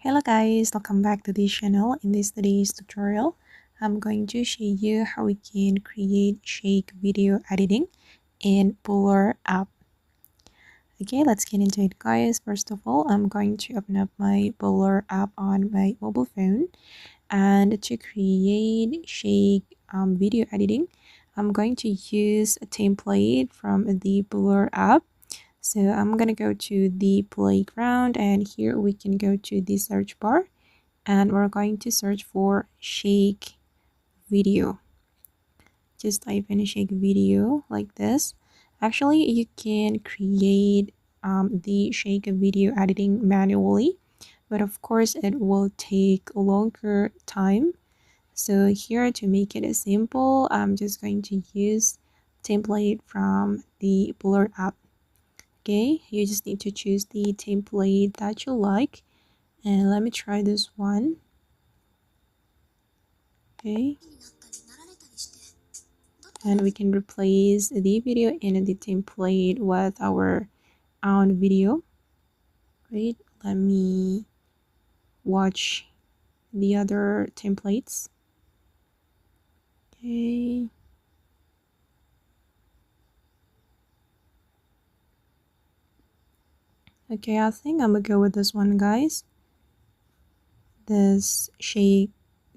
Hello guys, welcome back to this channel. In today's tutorial, I'm going to show you how we can create shake video editing in Blurrr app. Okay, let's get into it guys. First of all, I'm going to open up my Blurrr app on my mobile phone, and to create shake video editing, I'm going to use a template from the Blurrr app. So I'm gonna go to the playground, and here we can go to the search bar, and we're going to search for shake video. Just type in shake video like this. Actually, you can create the shake video editing manually, but of course it will take a longer time. So here, to make it simple, I'm just going to use template from the Blurrr app. Okay, you just need to choose the template that you like, and let me try this one. Okay, and we can replace the video in the template with our own video. Wait, let me watch the other templates. Okay, I think I'm gonna go with this one, guys. This shake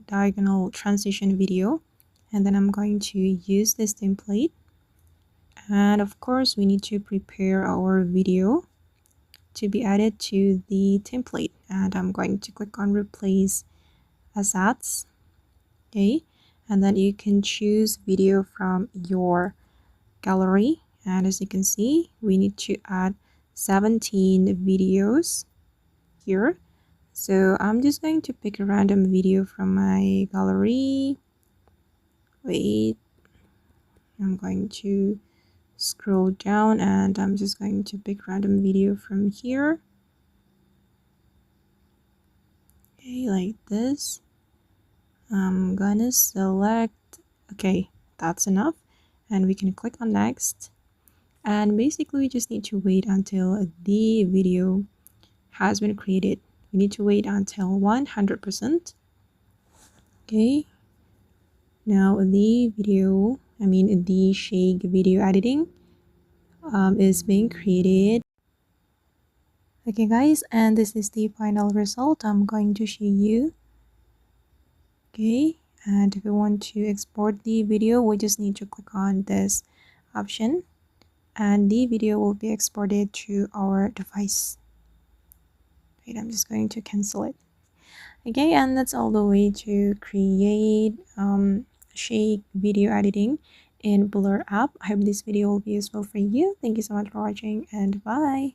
diagonal transition video, and then I'm going to use this template. And of course, we need to prepare our video to be added to the template, and I'm going to click on replace assets. Okay, and then you can choose video from your gallery, and as you can see, we need to add 17 videos here. So I'm just going to pick a random video from my gallery. Wait, I'm going to scroll down, and I'm just going to pick random video from here. Okay, like this. I'm gonna select, okay, that's enough, and we can click on next. And basically we just need to wait until the video has been created. We need to wait until 100%. Okay, now the video, the shake video editing is being created. Okay guys, and this is the final result I'm going to show you. Okay, and if we want to export the video, we just need to click on this option, and the video will be exported to our device. Wait, I'm just going to cancel it. Okay, and that's all the way to create shake video editing in Blurrr app. I hope this video will be useful for you. Thank you so much for watching, and bye.